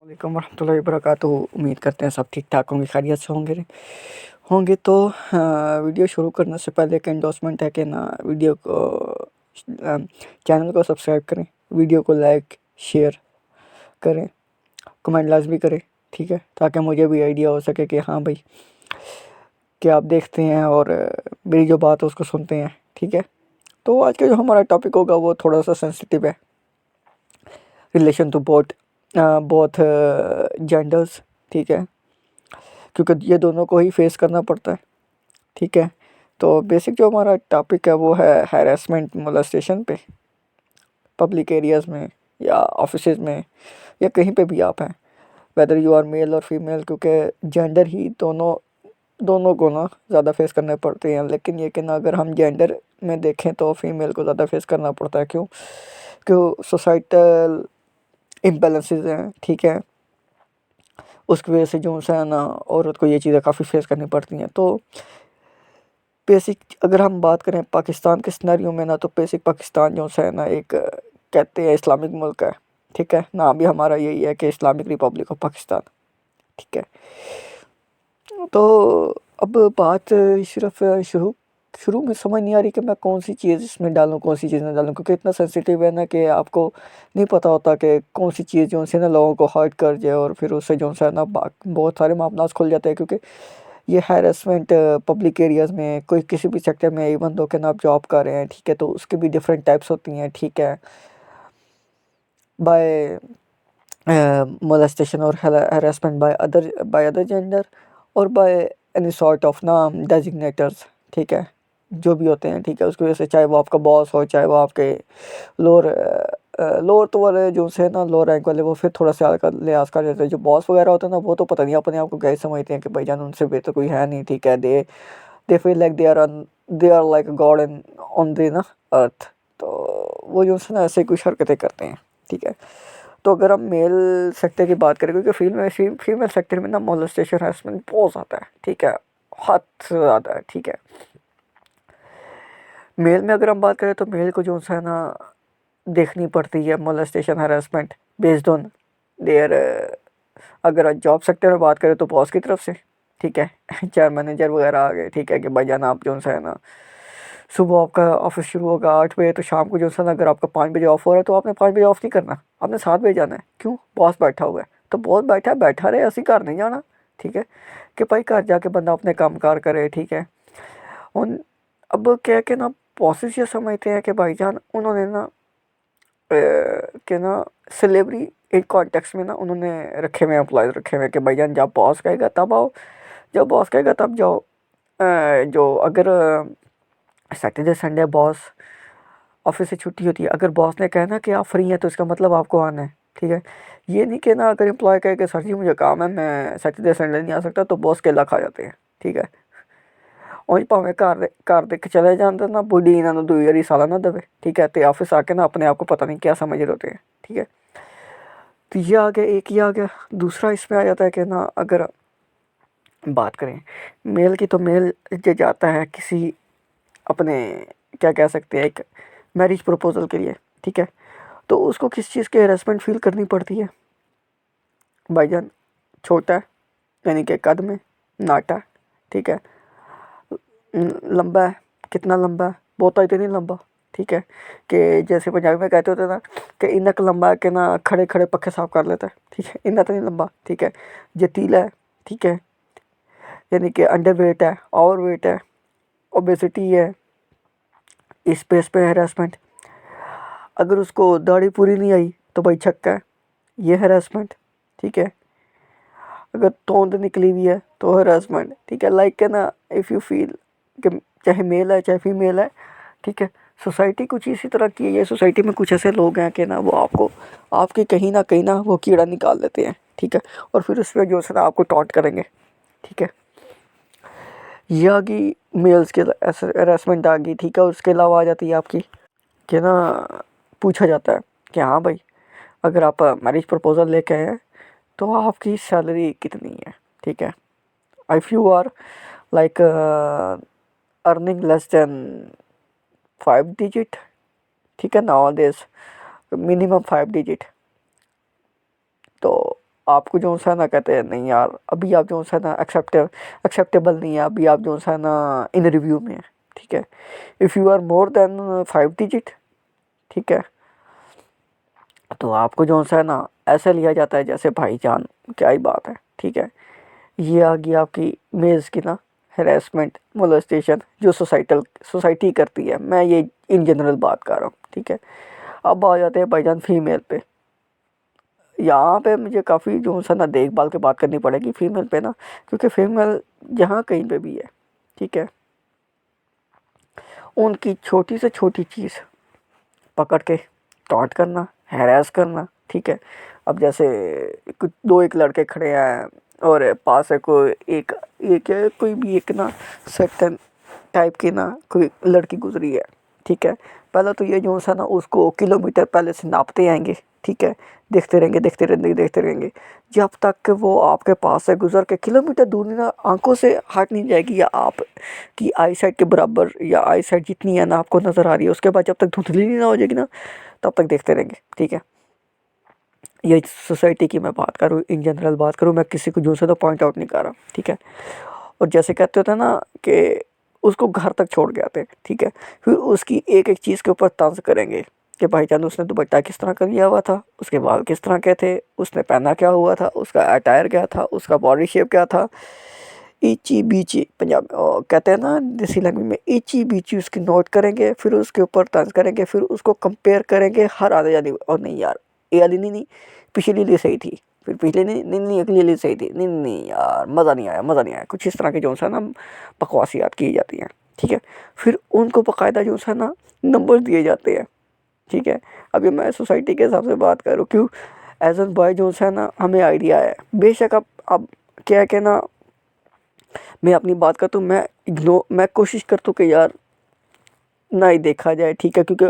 वालेकुम वरहमतुल्लाहि वबरकातुहू। उम्मीद करते हैं सब ठीक ठाक होंगे, खैरियत से होंगे तो वीडियो शुरू करने से पहले एक एंडोर्समेंट है कि ना वीडियो को चैनल को सब्सक्राइब करें, वीडियो को लाइक शेयर करें, कमेंट लाजमी करें, ठीक है, ताकि मुझे भी आइडिया हो सके कि हाँ भाई कि आप देखते हैं और मेरी जो बात है उसको सुनते हैं, ठीक है। तो आज का जो हमारा टॉपिक होगा वो थोड़ा सा सेंसिटिव है, relation to both both genders, ठीक है, क्योंकि ये दोनों को ही फेस करना पड़ता है, ठीक है। तो बेसिक जो हमारा टॉपिक है वो है हैरेसमेंट मोलेस्टेशन पे, पब्लिक एरियाज़ में या ऑफिसेज में या कहीं पे भी आप हैं, वेदर यू आर मेल और फीमेल, क्योंकि जेंडर ही दोनों दोनों को ना ज़्यादा फेस करने पड़ते हैं। लेकिन ये कि ना अगर हम जेंडर में देखें तो फीमेल को ज़्यादा फेस करना पड़ता है। क्यों? क्यों? सोसाइटल इम्बैलेंसेस हैं, ठीक है, उसकी वजह से जो है ना औरत को ये चीज़ें काफ़ी फेस करनी पड़ती हैं। तो बेसिक अगर हम बात करें पाकिस्तान के सिनेरियो में ना, तो बेसिक पाकिस्तान जो है ना एक कहते हैं इस्लामिक मुल्क है, ठीक है, नाम भी हमारा यही है कि इस्लामिक रिपब्लिक ऑफ पाकिस्तान, ठीक है। तो अब बात सिर्फ शुरू शुरू में समझ नहीं आ रही कि मैं कौन सी चीज़ इसमें डालूँ, कौन सी चीज़ ना डालूँ, क्योंकि इतना सेंसिटिव है ना कि आपको नहीं पता होता कि कौन सी चीज़ जो है ना लोगों को हर्ट कर जाए और फिर उससे जो है ना बहुत सारे मामला खुल जाते हैं। क्योंकि ये हैरेसमेंट पब्लिक एरियाज़ में कोई किसी भी सेक्टर में, इवन दो कि ना आप जॉब कर रहे हैं, ठीक है, तो उसके भी डिफरेंट टाइप्स होती हैं, ठीक है, बाय मोलेस्टेशन और harassment by other जेंडर और बाय एनी सॉर्ट ऑफ ना डेजिग्नेटर्स, ठीक है, जो भी होते हैं, ठीक है, उसकी वजह से चाहे वो आपका बॉस हो, चाहे वो आपके लोअर लोअर तो वाले जो से ना लोअर रैंक वाले, वो फिर थोड़ा सा हल्का लिहाज कर देते हैं। जो बॉस वगैरह होते हैं ना, वो तो पता नहीं अपने आप को क्या समझते हैं कि भाईजान उनसे बेहतर कोई है नहीं, ठीक है, they feel like they are like God in on the ना अर्थ। तो वो जो है ना ऐसे कुछ हरकतें करते हैं, ठीक है। तो अगर हम मेल सेक्टर की बात करें, क्योंकि फीमेल सेक्टर में ना मोलेस्टेशन हरासमेंट बहुत ज़्यादा है, ठीक है, हद से ज़्यादा है, ठीक है। मेल में अगर हम बात करें तो मेल को जो है ना देखनी पड़ती है molestation harassment based on their, अगर जॉब सेक्टर में बात करें तो बॉस की तरफ से, ठीक है, चाहे मैनेजर वगैरह आ गए, ठीक है, कि भाईजान आप जो है ना सुबह आपका ऑफिस शुरू होगा 8 बजे, तो शाम को जो है ना अगर आपका 5 बजे ऑफ हो रहा है तो आपने 5 बजे ऑफ नहीं करना, आपने 7 बजे जाना है। क्यों? बॉस बैठा हुआ है, तो बॉस बैठा रहे, ऐसी घर नहीं जाना, ठीक है, कि भाई घर जाके बंदा अपने काम कार करे, ठीक है। उन अब क्या कि ना बॉसेस ये समझते हैं कि भाईजान उन्होंने ना कि ना सिलेबरी एक कॉन्टेक्स्ट में ना उन्होंने रखे हुए एम्प्लॉयज़ रखे हुए कि भाईजान जब बॉस कहेगा तब आओ, जब बॉस कहेगा तब जाओ। जो अगर सैटरडे संडे बॉस ऑफिस से छुट्टी होती है, अगर बॉस ने कहा ना कि आप फ्री हैं तो इसका मतलब आपको आना है, ठीक है। ये नहीं कि ना अगर एम्प्लॉय कहे कि सर जी मुझे काम है, मैं सैटरडे संडे नहीं आ सकता, तो बॉस केला खा जाते हैं, ठीक है। और भावें घर देख के चले जाते ना बुढ़ी इन्होंने 2 साल ना दे, ठीक है, तो ऑफिस आके ना अपने आप को पता नहीं क्या समझ रहे होते हैं, ठीक है। तो ये आ गया, एक ही आ गया। दूसरा इसमें आ जाता है कि ना अगर बात करें मेल की, तो मेल जो जाता है किसी अपने क्या कह सकते हैं एक मैरिज प्रपोजल के लिए, ठीक है, तो उसको किस चीज़ की हेरासमेंट फील करनी पड़ती है? भाईजान छोटा है, यानी कि कद में नाटा है, ठीक है, लंबा है, कितना लंबा है? बहुत तो नहीं लंबा, ठीक है, कि जैसे पंजाबी में कहते होते ना कि इनक लंबा के ना खड़े खड़े पक्के साफ कर लेता है, ठीक है, इतना तो नहीं लंबा, ठीक है, जतीला है, ठीक है, यानी कि अंडर वेट है, ओवर वेट है, ओबेसिटी है, इस पे हरासमेंट। अगर उसको दाढ़ी पूरी नहीं आई तो भाई छक्का है, ये हरासमेंट, ठीक है। अगर तोंद निकली हुई है तो हरासमेंट, ठीक है, लाइक है ना इफ़ यू फील कि चाहे मेल है चाहे फीमेल है, ठीक है, सोसाइटी कुछ इसी तरह की है। ये सोसाइटी में कुछ ऐसे लोग हैं कि ना वो आपको आपके कहीं ना वो कीड़ा निकाल देते हैं, ठीक है, और फिर उस पर जो है ना आपको टॉन्ट करेंगे, ठीक है। ये आ गई मेल्स के हरासमेंट आ गई, ठीक है। उसके अलावा आ जाती है आपकी कि ना पूछा जाता है कि हाँ भाई अगर आप मैरिज प्रपोज़ल लेके आए हैं तो आपकी सैलरी कितनी है, ठीक है। If you are like earning less than 5 digit, ठीक है, नाउ दिस मिनिमम 5 डिजिट, तो आपको जो सा ना कहते हैं नहीं यार अभी आप जो सा ना एक्सेप्टेबल नहीं है, अभी आप जो सा ना इन रिव्यू में है, ठीक है। If you are more than 5 digit, ठीक है, तो आपको जो सा है ना ऐसे लिया जाता है जैसे भाईजान, क्या ही बात है, ठीक है। ये आ गई आपकी मेल्स की ना हेरासमेंट मोलेस्टेशन जो सोसाइटी करती है, मैं ये इन जनरल बात कर रहा हूँ, ठीक है। अब आ जाते हैं भाईजान फीमेल पे। यहाँ पे मुझे काफ़ी जो सा ना देखभाल के बात करनी पड़ेगी फीमेल पे ना, क्योंकि फीमेल जहाँ कहीं पे भी है, ठीक है, उनकी छोटी से छोटी चीज़ पकड़ के टॉन्ट करना, हैरेस करना, ठीक है। अब जैसे कुछ दो एक लड़के खड़े हैं और पास है कोई एक एक है कोई भी एक ना सर्टेन टाइप की ना कोई लड़की गुजरी है, ठीक है। पहले तो ये जो सा ना उसको किलोमीटर पहले से नापते आएंगे, ठीक है। देखते रहेंगे देखते रहेंगे देखते रहेंगे जब तक कि वो आपके पास से गुजर के किलोमीटर दूर नहीं ना आंखों से हट नहीं जाएगी, या आप की आई साइड के बराबर या आई साइड जितनी है ना आपको नज़र आ रही है, उसके बाद जब तक धुंधली नहीं ना हो जाएगी ना तब तक देखते रहेंगे, ठीक है। ये सोसाइटी की मैं बात करूँ, इन जनरल बात करूँ, मैं किसी को जो से तो पॉइंट आउट नहीं कर रहा, ठीक है। और जैसे कहते होते हैं ना कि उसको घर तक छोड़ के आते हैं, ठीक है। फिर उसकी एक एक चीज़ के ऊपर तंज करेंगे कि भाईजान उसने दुपट्टा किस तरह का लिया हुआ था, उसके बाल किस तरह के थे, उसने पहना क्या हुआ था, उसका अटायर क्या था, उसका बॉडी शेप क्या था, ईची बीची पंजाब कहते हैं ना देसी लैंग्वेज में, ईची बीची उसकी नोट करेंगे, फिर उसके ऊपर तंज करेंगे, फिर उसको कंपेयर करेंगे हर आने जाने, और नहीं यार ये वाली नहीं, पिछली वाली सही थी, फिर पिछले नहीं अगली वाली सही थी, नहीं यार मज़ा नहीं आया मज़ा नहीं आया, कुछ इस तरह के जो सा ना बकवासियात की जाती हैं, ठीक है। फिर उनको बाकायदा जो सा ना नंबर दिए जाते हैं, ठीक है। अभी मैं सोसाइटी के हिसाब से बात करूँ, क्यों एज एन बॉय जो है ना हमें आइडिया है, बेशक अब क्या है कि ना मैं अपनी बात करता हूँ, मैं कोशिश करता हूँ कि यार ना ही देखा जाए, ठीक है। क्योंकि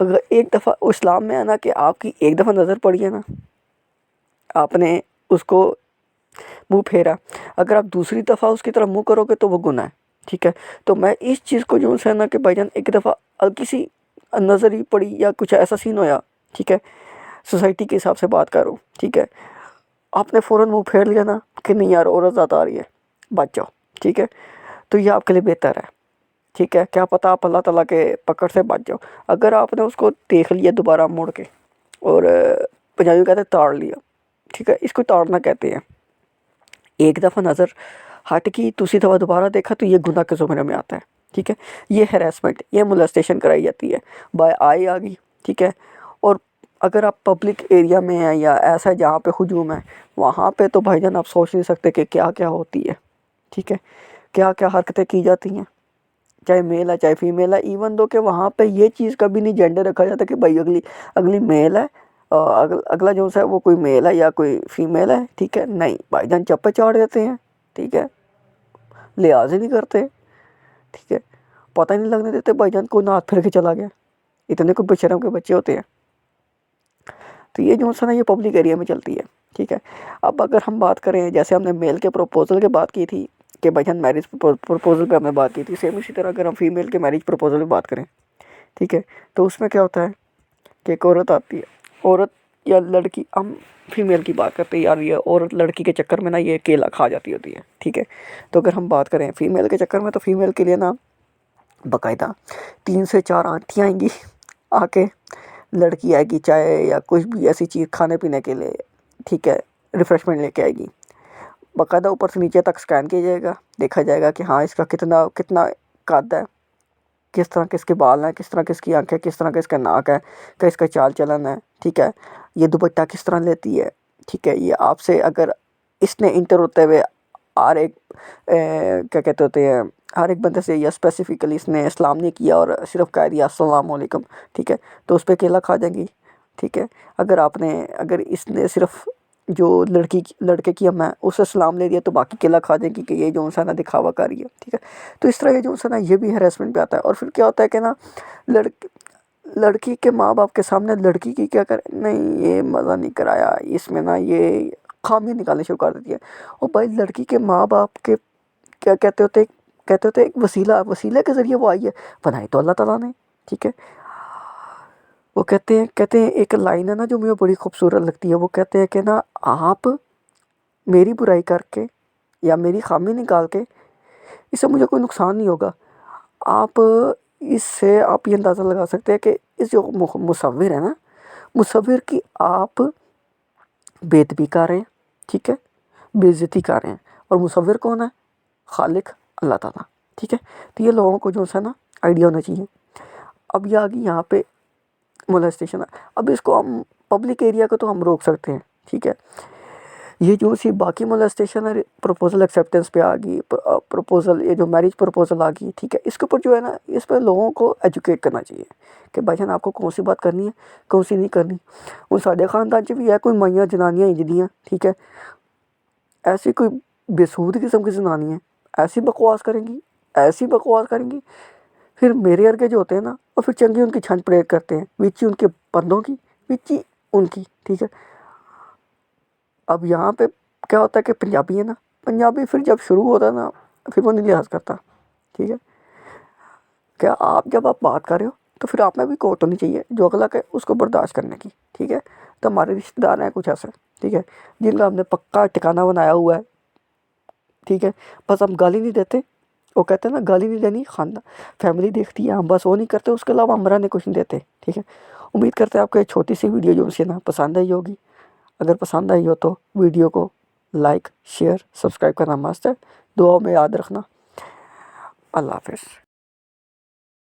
अगर एक दफ़ा इस्लाम में है ना कि आपकी एक दफ़ा नज़र पड़ी है ना, आपने उसको मुंह फेरा, अगर आप दूसरी दफ़ा उसकी तरफ मुंह करोगे तो वो गुनाह है, ठीक है। तो मैं इस चीज़ को जो है ना कि भाईजान एक दफ़ा किसी नज़र ही पड़ी या कुछ ऐसा सीन होया, ठीक है, सोसाइटी के हिसाब से बात करूँ, ठीक है, आपने फ़ौरन मुंह फेर लिया ना कि नहीं यार औरत ज़्यादा आ रही है, बच जाओ, ठीक है। तो ये आपके लिए बेहतर है, ठीक है। क्या पता आप अल्लाह ताला के पकड़ से बच जाओ। अगर आपने उसको देख लिया दोबारा मुड़ के और पंजाबी में कहते हैं ताड़ लिया, ठीक है, इसको ताड़ना कहते हैं। एक दफ़ा नज़र हट की, दूसरी दफ़ा दोबारा देखा तो ये गुनाह के ज़ुमरे में आता है, ठीक है। ये हैरेसमेंट, ये मोलेस्टेशन कराई जाती है बाय आई आ गई, ठीक है। और अगर आप पब्लिक एरिया में हैं या ऐसा है जहाँ पे हुजूम है, वहाँ पे तो भाईजान आप सोच नहीं सकते कि क्या क्या होती है, ठीक है, क्या क्या हरकतें की जाती हैं, चाहे मेल है चाहे फीमेल है। इवन दो कि वहाँ पे ये चीज़ कभी नहीं जेंडर रखा जाता कि भाई अगली अगली मेल है और अगला जो है वो कोई मेल है या कोई फीमेल है, ठीक है। नहीं भाईजान चप्पे चाड़ देते हैं, ठीक है, लिहाज ही नहीं करते, ठीक है, पता ही नहीं लगने देते भाईजान को ना हाथ फिर के चला गया, इतने कोई बेशरम के बच्चे होते हैं। तो ये जो है ना ये पब्लिक एरिया में चलती है, ठीक है। अब अगर हम बात करें जैसे हमने मेल के प्रपोजल की बात की थी कि भाईजान मैरिज प्रपोजल पे हमने बात की थी, सेम इसी तरह अगर हम फीमेल के मैरिज प्रपोजल की बात करें, ठीक है, तो उसमें क्या होता है कि एक औरत आती है, औरत या लड़की, हम फीमेल की बात करते हैं यार, ये औरत लड़की के चक्कर में ना ये केला खा जाती होती है, ठीक है। तो अगर हम बात करें फीमेल के चक्कर में, तो फीमेल के लिए ना बाकायदा 3 से 4 आंटियाँ आएंगी आके, लड़की आएगी चाय या कुछ भी ऐसी चीज़ खाने पीने के लिए, ठीक है, रिफ़्रेशमेंट लेके आएगी, बाकायदा ऊपर से नीचे तक स्कैन किया जाएगा, देखा जाएगा कि हाँ इसका कितना कितना कद है, किस तरह किसके बाल हैं, किस तरह किसकी आँखें, किस तरह किसका नाक है, क्या इसका चाल चलन है, ठीक है, ये दुपट्टा किस तरह लेती है, ठीक है। ये आपसे अगर इसने इंटर होते हुए हर एक क्या कहते होते हैं हर एक बंदे से, या स्पेसिफिकली इसने इस्लाम नहीं किया और सिर्फ कह दिया अस्सलाम वालेकुम, ठीक है, तो उस पर केला खा जाएंगी, ठीक है। अगर इसने सिर्फ जो लड़के की अम्मा है उसे सलाम ले दिया तो बाकी केला खा जाएंगी कि ये जो है ना दिखावा कर रही है, ठीक है। तो इस तरह ये जो है ना ये भी हरेसमेंट पे आता है। और फिर क्या होता है कि ना लड़की लड़की के माँ बाप के सामने लड़की की क्या करे, नहीं ये मज़ा नहीं कराया, इसमें ना ये खामियां निकालनी शुरू कर देती है। और भाई लड़की के माँ बाप के क्या कहते होते एक वसीले के ज़रिए वो आई है, बनाई तो अल्लाह ताला ने, ठीक है। वो कहते हैं एक लाइन है ना जो मुझे बड़ी खूबसूरत लगती है। वो कहते हैं कि ना, आप मेरी बुराई करके या मेरी खामी निकाल के इससे मुझे कोई नुकसान नहीं होगा। आप इससे आप ये अंदाज़ा लगा सकते हैं कि इस जो मुसव्विर है ना, मुसव्विर की आप बेदबी कर रहे हैं, ठीक है, बेइज्जती कर रहे हैं। और मुसव्विर कौन है? खालिक अल्लाह ताला, ठीक है। तो ये लोगों को जो है ना आइडिया होना चाहिए। अब ये आ गई यहाँ पे मोलेस्टेशन है। अब इसको हम पब्लिक एरिया को तो हम रोक सकते हैं, ठीक है। ये जो सी बाकी मोलेस्टेशन है, प्रपोजल एक्सेप्टेंस पे आ गई, प्रपोजल, ये जो मैरिज प्रपोजल आ गई, ठीक है, इसके ऊपर जो है ना, इस पर लोगों को एजुकेट करना चाहिए कि भाईजान आपको कौन सी बात करनी है, कौन सी नहीं करनी। हूँ साढ़े खानदान च भी है कोई माइयां जनानियां इंजदियां, ठीक है, ऐसी कोई बेसूद किस्म की जनानियां ऐसी बकवास करेंगी, ऐसी बकवास करेंगी, फिर मेरे अर्गे जो होते हैं ना, और फिर चंगी उनकी छंच परेड करते हैं, विची उनके बंदों की, विची उनकी, ठीक है। अब यहाँ पे क्या होता है कि पंजाबी है ना, पंजाबी फिर जब शुरू होता है ना, फिर वो नहीं लिहाज करता, ठीक है। क्या आप जब आप बात कर रहे हो तो फिर आप में भी कोट होनी चाहिए जो अगला के उसको बर्दाश्त करने की, ठीक है। तो हमारे रिश्तेदार हैं कुछ ऐसे, ठीक है, जिनका हमने पक्का ठिकाना बनाया हुआ है, ठीक है। बस हम गाली नहीं देते, वो कहते हैं ना गाली नहीं देनी, खाना फैमिली देखती है, हम बस वो नहीं करते, उसके अलावा हम रहने कुछ नहीं देते, ठीक है। उम्मीद करते हैं आपको ये छोटी सी वीडियो जो है ना पसंद आई होगी। अगर पसंद आई हो तो वीडियो को लाइक शेयर सब्सक्राइब करना मस्त है। दुआओं में याद रखना। अल्लाह हाफिज़।